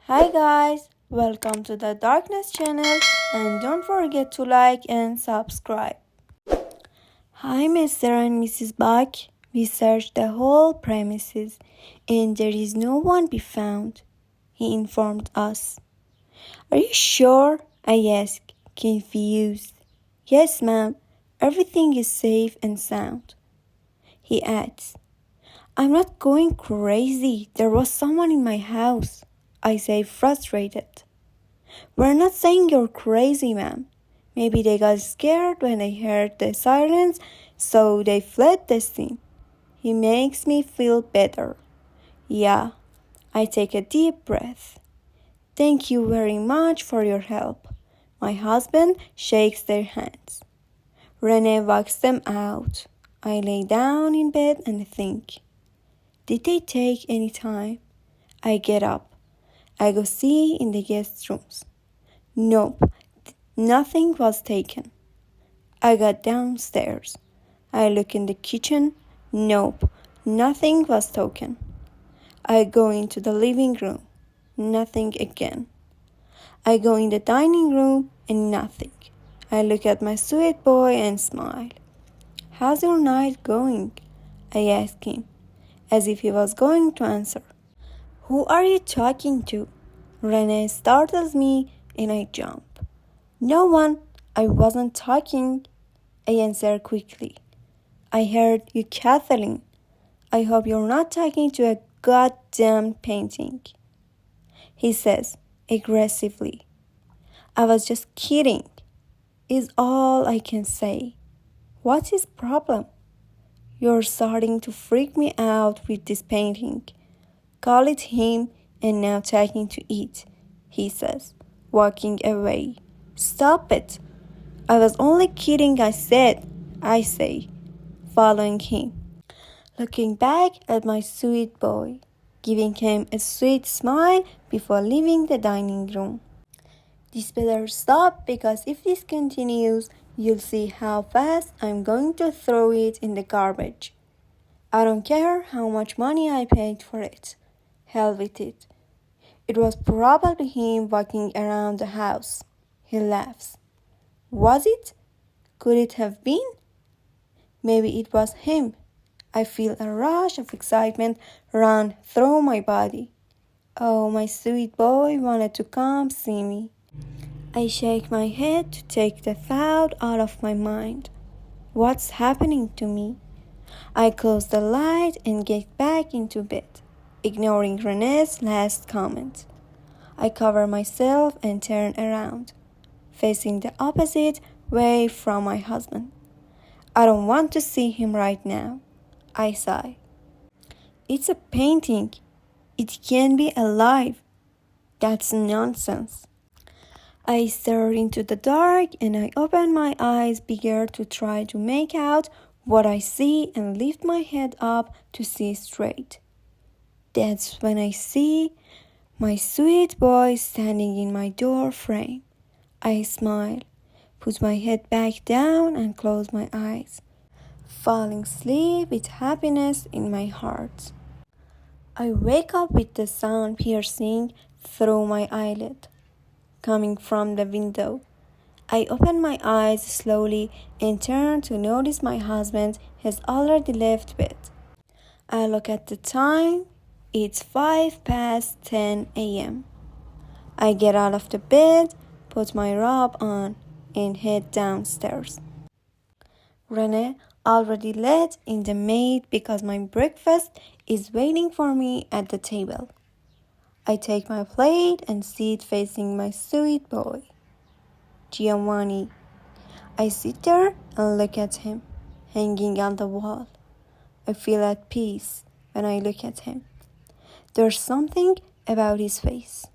Hi guys, welcome to the Darkness channel and don't forget to like and subscribe. Hi Mr. and Mrs. Buck. We searched the whole premises and there is no one be found, he informed us. Are you sure? I asked, confused. Yes, ma'am. Everything is safe and sound. He adds, I'm not going crazy. There was someone in my house. I say frustrated. We're not saying you're crazy, ma'am. Maybe they got scared when they heard the sirens, so they fled the scene. He makes me feel better. Yeah, I take a deep breath. Thank you very much for your help. My husband shakes their hands. Renee walks them out. I lay down in bed and think. Did they take any time? I get up. I go see in the guest rooms. Nope, nothing was taken. I got downstairs. I look in the kitchen. Nope, nothing was taken. I go into the living room. Nothing again. I go in the dining room and nothing. I look at my sweet boy and smile. How's your night going? I ask him, as if he was going to answer. Who are you talking to? Renee startles me and I jump. No one. I wasn't talking. I answer quickly. I heard you, Kathleen. I hope you're not talking to a goddamn painting. He says aggressively. I was just kidding, is all I can say. What's his problem? You're starting to freak me out with this painting. Call it him and now taking to eat, he says, walking away. Stop it. I was only kidding, I say, following him. Looking back at my sweet boy, giving him a sweet smile before leaving the dining room. This better stop because if this continues, you'll see how fast I'm going to throw it in the garbage. I don't care how much money I paid for it. Hell with it. It was probably him walking around the house. He laughs. Was it? Could it have been? Maybe it was him. I feel a rush of excitement run through my body. Oh, my sweet boy wanted to come see me. I shake my head to take the thought out of my mind. What's happening to me? I close the light and get back into bed, ignoring Renee's last comment. I cover myself and turn around, facing the opposite way from my husband. I don't want to see him right now. I sigh. It's a painting. It can't be alive. That's nonsense. I stare into the dark and I open my eyes bigger to try to make out what I see and lift my head up to see straight. That's when I see my sweet boy standing in my door frame. I smile, put my head back down and close my eyes, falling asleep with happiness in my heart. I wake up with the sound piercing through my eyelid, coming from the window. I open my eyes slowly and turn to notice my husband has already left bed. I look at the time. It's 10 a.m. I get out of the bed, put my robe on, and head downstairs. Renee already let in the maid because my breakfast is waiting for me at the table. I take my plate and sit facing my sweet boy, Giovanni. I sit there and look at him, hanging on the wall. I feel at peace when I look at him. There's something about his face.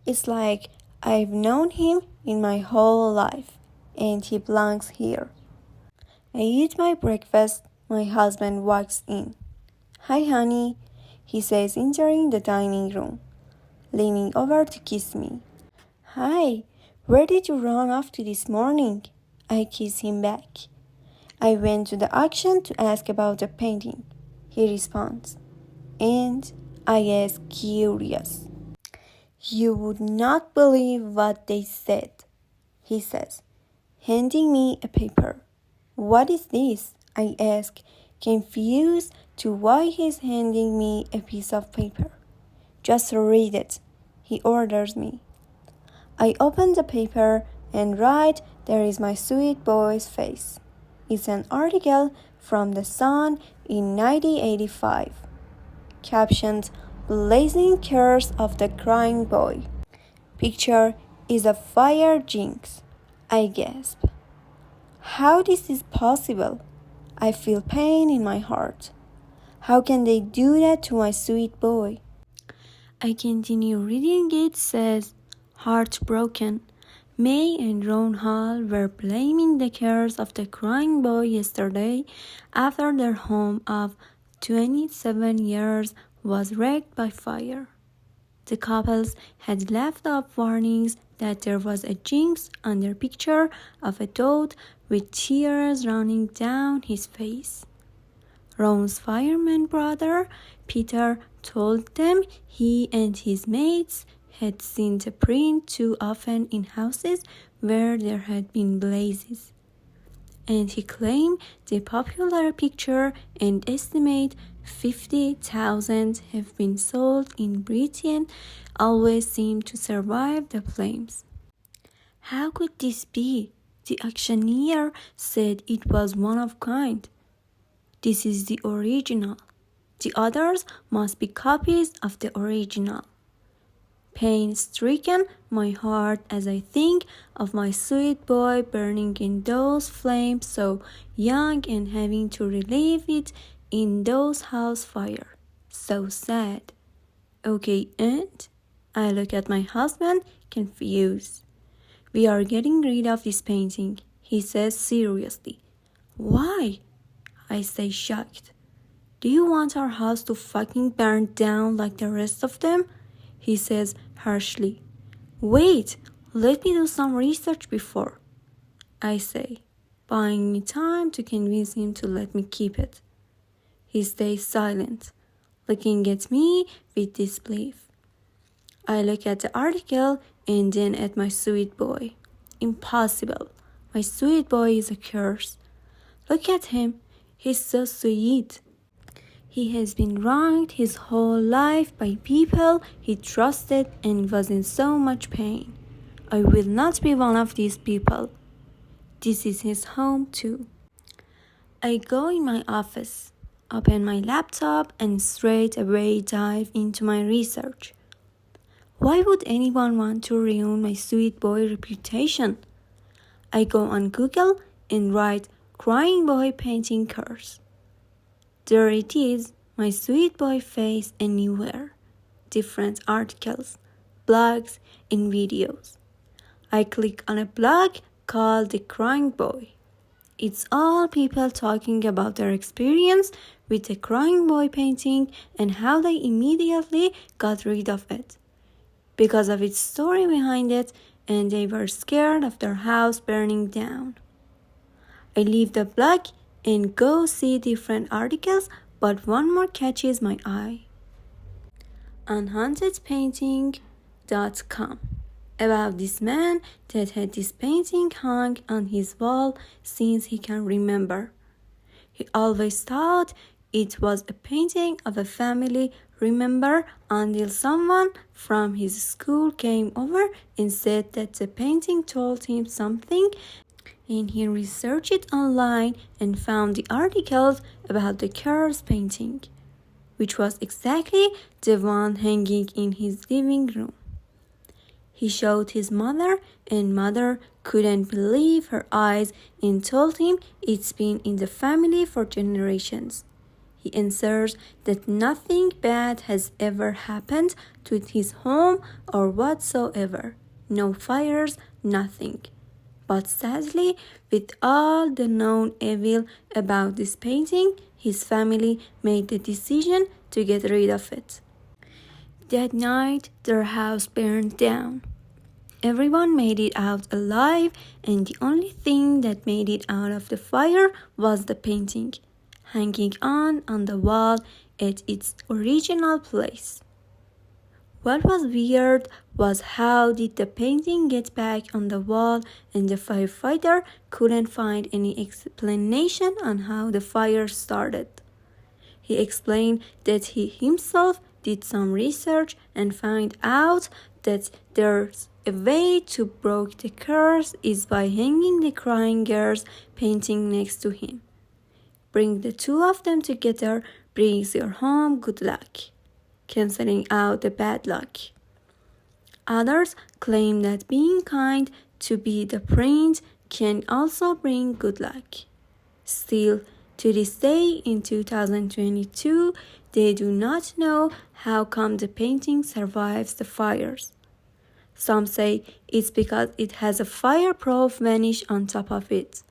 It's like I've known him in my whole life, and he belongs here. I eat my breakfast. My husband walks in. Hi, honey, he says, entering the dining room, leaning over to kiss me. Hi, where did you run off to this morning? I kiss him back. I went to the auction to ask about the painting, he responds. And I ask curious. You would not believe what they said, he says, handing me a paper. What is this? I ask, confused to why he's handing me a piece of paper. Just read it, he orders me. I open the paper and right there is my sweet boy's face. It's an article from The Sun in 1985, captioned Blazing Curse of the Crying Boy. Picture is a fire jinx. I gasp. How this is possible? I feel pain in my heart. How can they do that to my sweet boy? I continue reading. It says, heartbroken. May and Ron Hall were blaming the curse of the crying boy yesterday after their home of 27 years was wrecked by fire. The couples had left up warnings that there was a jinx on their picture of a dog with tears running down his face. Ron's fireman brother, Peter, told them he and his mates had seen the print too often in houses where there had been blazes. And he claimed the popular picture and estimate 50,000 have been sold in Britain always seemed to survive the flames. How could this be? The auctioneer said it was one of kind. This is the original. The others must be copies of the original. Pain-stricken, my heart as I think of my sweet boy burning in those flames so young and having to relieve it in those house fire. So sad. Okay, and? I look at my husband, confused. We are getting rid of this painting, he says seriously. Why? I say shocked. Do you want our house to fucking burn down like the rest of them? He says harshly. Wait, let me do some research before, I say, buying me time to convince him to let me keep it. He stays silent, looking at me with disbelief. I look at the article and then at my sweet boy. Impossible. My sweet boy is a curse. Look at him. He's so sweet. He has been wronged his whole life by people he trusted and was in so much pain. I will not be one of these people. This is his home too. I go in my office, open my laptop, and straight away dive into my research. Why would anyone want to ruin my sweet boy reputation? I go on Google and write crying boy painting curse. There it is, my sweet boy face anywhere. Different articles, blogs, and videos. I click on a blog called The Crying Boy. It's all people talking about their experience with the crying boy painting and how they immediately got rid of it because of its story behind it, and they were scared of their house burning down. I leave the blog and go see different articles, but one more catches my eye. On hauntedpainting.com, about this man that had this painting hung on his wall since he can remember. He always thought it was a painting of a family, remember, until someone from his school came over and said that the painting told him something, and he researched it online and found the articles about the curse painting, which was exactly the one hanging in his living room. He showed his mother, and mother couldn't believe her eyes and told him it's been in the family for generations. He answers that nothing bad has ever happened to his home or whatsoever. No fires, nothing. But sadly, with all the known evil about this painting, his family made the decision to get rid of it. That night, their house burned down. Everyone made it out alive, and the only thing that made it out of the fire was the painting, hanging on the wall at its original place. What was weird was how did the painting get back on the wall and the firefighter couldn't find any explanation on how the fire started. He explained that he himself did some research and found out that there's a way to break the curse is by hanging the crying girl's painting next to him. Bring the two of them together brings your home good luck, canceling out the bad luck. Others claim that being kind to be the prince can also bring good luck. Still, to this day in 2022, they do not know how come the painting survives the fires. Some say it's because it has a fireproof vanish on top of it.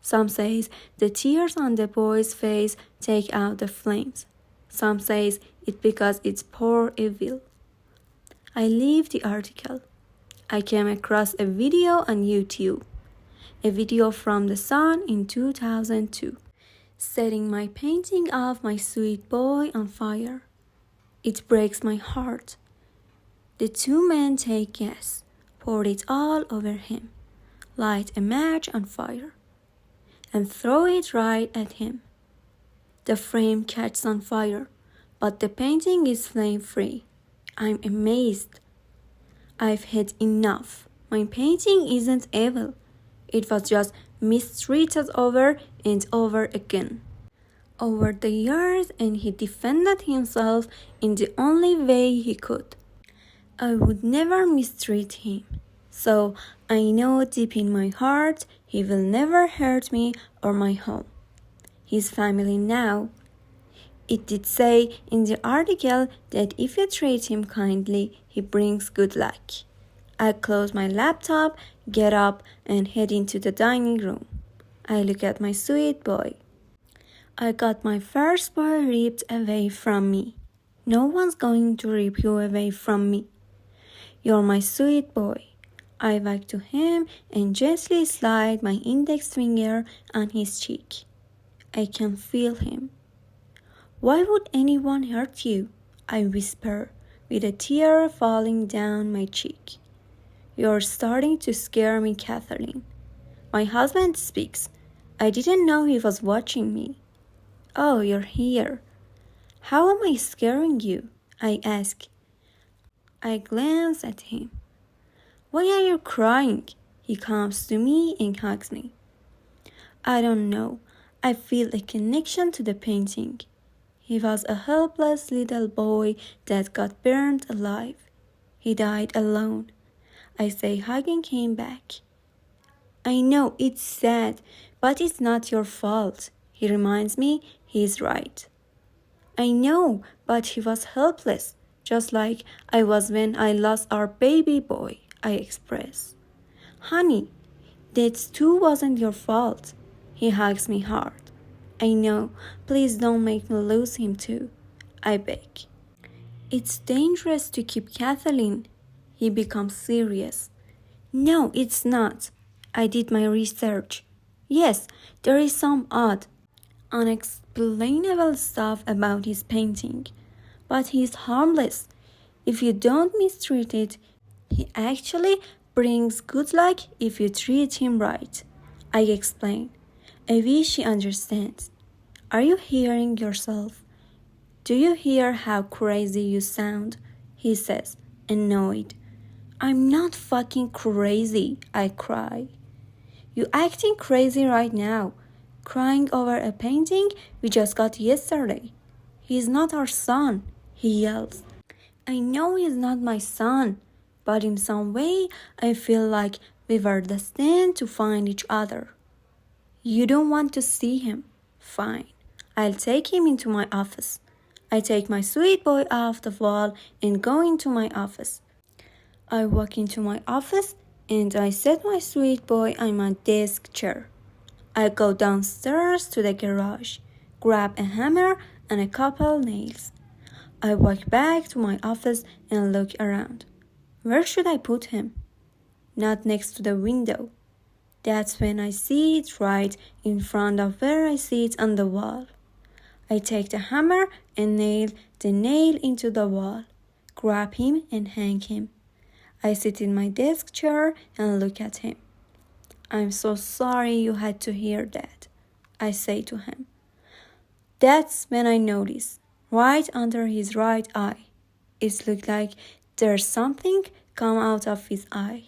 Some says the tears on the boy's face take out the flames. Some says it's because it's pure evil. I leave the article. I came across a video on YouTube. A video from the sun in 2002. Setting my painting of my sweet boy on fire. It breaks my heart. The two men take gas, pour it all over him, light a match on fire, and throw it right at him. The frame catches on fire, but the painting is flame-free. I'm amazed. I've had enough. My painting isn't evil. It was just mistreated over and over again. Over the years, and he defended himself in the only way he could. I would never mistreat him. So I know deep in my heart he will never hurt me or my home. His family now. It did say in the article that if you treat him kindly, he brings good luck. I close my laptop, get up, and head into the dining room. I look at my sweet boy. I got my first boy ripped away from me. No one's going to rip you away from me. You're my sweet boy. I walk to him and gently slide my index finger on his cheek. I can feel him. Why would anyone hurt you? I whisper, with a tear falling down my cheek. You're starting to scare me, Kathleen. My husband speaks. I didn't know he was watching me. Oh, you're here. How am I scaring you? I ask. I glance at him. Why are you crying? He comes to me and hugs me. I don't know. I feel a connection to the painting. He was a helpless little boy that got burned alive. He died alone. I say, hugging him back. I know it's sad, but it's not your fault. He reminds me he's right. I know, but he was helpless, just like I was when I lost our baby boy, I express. Honey, that too wasn't your fault. He hugs me hard. I know, please don't make me lose him too, I beg. It's dangerous to keep Kathleen. He becomes serious. No, it's not. I did my research. Yes, there is some odd, unexplainable stuff about his painting, but he's harmless. If you don't mistreat it, he actually brings good luck if you treat him right. I explain. I wish he understands. Are you hearing yourself? Do you hear how crazy you sound? He says, annoyed. I'm not fucking crazy, I cry. You acting crazy right now, crying over a painting we just got yesterday. He's not our son, he yells. I know he's not my son, but in some way I feel like we were destined to find each other. You don't want to see him? Fine, I'll take him into my office. I take my sweet boy off the wall and go into my office. I walk into my office and I set my sweet boy on my desk chair. I go downstairs to the garage, grab a hammer and a couple nails. I walk back to my office and look around. Where should I put him? Not next to the window. That's when I see it right in front of where I see it on the wall. I take the hammer and nail the nail into the wall, grab him and hang him. I sit in my desk chair and look at him. I'm so sorry you had to hear that, I say to him. That's when I notice, right under his right eye, it looked like there's something come out of his eye.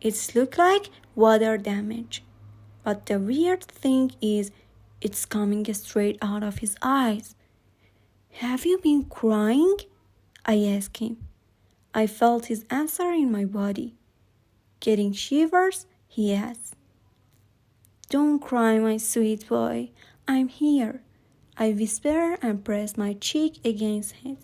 It looked like water damage. But the weird thing is, it's coming straight out of his eyes. Have you been crying? I ask him. I felt his answer in my body. Getting shivers, he asks. Don't cry, my sweet boy. I'm here. I whisper and press my cheek against his.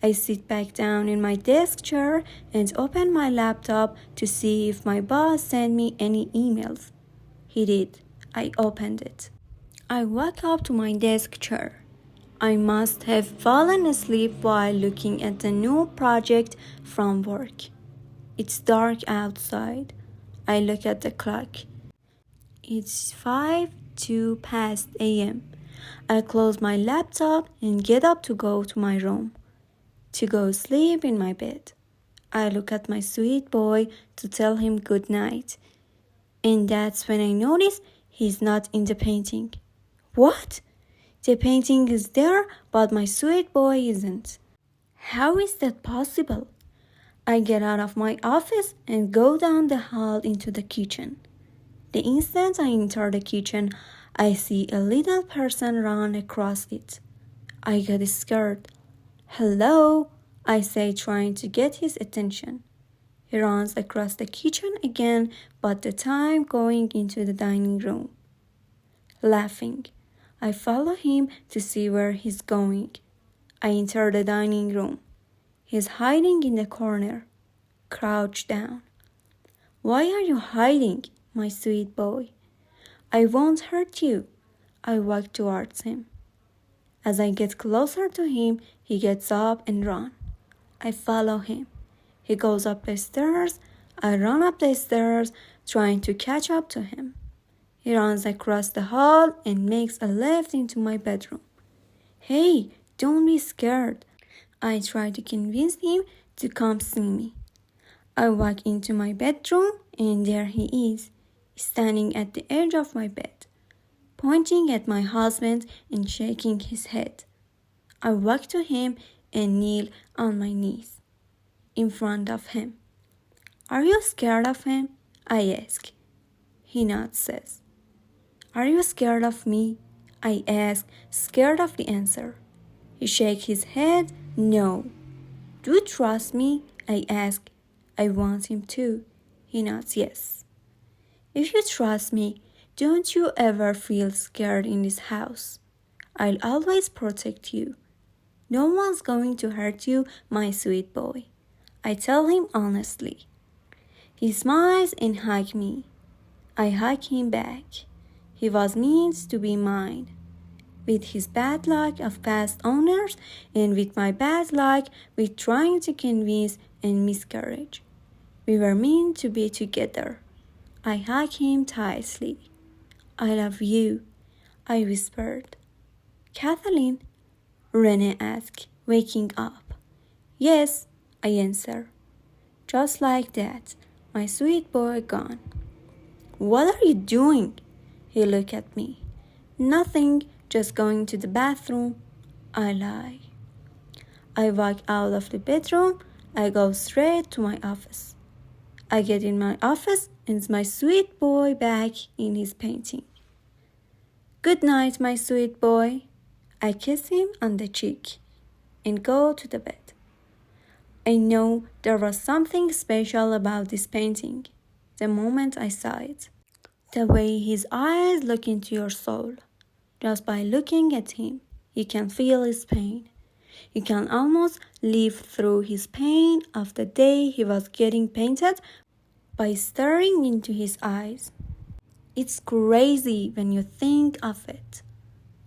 I sit back down in my desk chair and open my laptop to see if my boss sent me any emails. He did. I opened it. I walk up to my desk chair. I must have fallen asleep while looking at the new project from work. It's dark outside. I look at the clock. It's 5:02 a.m. I close my laptop and get up to go to my room, to go sleep in my bed. I look at my sweet boy to tell him good night. And that's when I notice he's not in the painting. What? The painting is there, but my sweet boy isn't. How is that possible? I get out of my office and go down the hall into the kitchen. The instant I enter the kitchen, I see a little person run across it. I get scared. Hello, I say, trying to get his attention. He runs across the kitchen again, but this time going into the dining room. Laughing, I follow him to see where he's going. I enter the dining room. He's hiding in the corner, crouched down. Why are you hiding, my sweet boy? I won't hurt you. I walk towards him. As I get closer to him, he gets up and runs. I follow him. He goes up the stairs. I run up the stairs, trying to catch up to him. He runs across the hall and makes a left into my bedroom. Hey, don't be scared. I try to convince him to come see me. I walk into my bedroom and there he is, standing at the edge of my bed, pointing at my husband and shaking his head. I walk to him and kneel on my knees in front of him. Are you scared of him? I ask. He nods, says. Are you scared of me? I ask, scared of the answer. He shakes his head, no. Do you trust me? I ask. I want him to. He nods, yes. If you trust me, don't you ever feel scared in this house. I'll always protect you. No one's going to hurt you, my sweet boy. I tell him honestly. He smiles and hugs me. I hug him back. He was meant to be mine. With his bad luck of past owners and with my bad luck with trying to convince and miscarriage. We were meant to be together. I hug him tightly. I love you, I whispered. Kathleen, Renee asked, waking up. Yes, I answer. Just like that, my sweet boy gone. What are you doing? He looked at me. Nothing, just going to the bathroom. I lie. I walk out of the bedroom. I go straight to my office. I get in my office and it's my sweet boy back in his painting. Good night, my sweet boy. I kiss him on the cheek and go to the bed. I know there was something special about this painting the moment I saw it. The way his eyes look into your soul. Just by looking at him, you can feel his pain. You can almost live through his pain of the day he was getting painted by staring into his eyes. It's crazy when you think of it.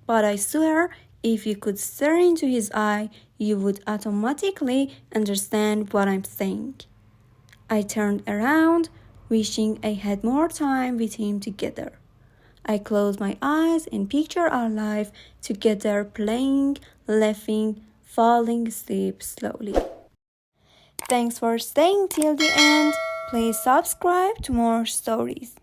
But I swear, if you could stare into his eye, you would automatically understand what I'm saying. I turned around, wishing I had more time with him together. I close my eyes and picture our life together, playing, laughing, falling asleep slowly. Thanks for staying till the end. Please subscribe to more stories.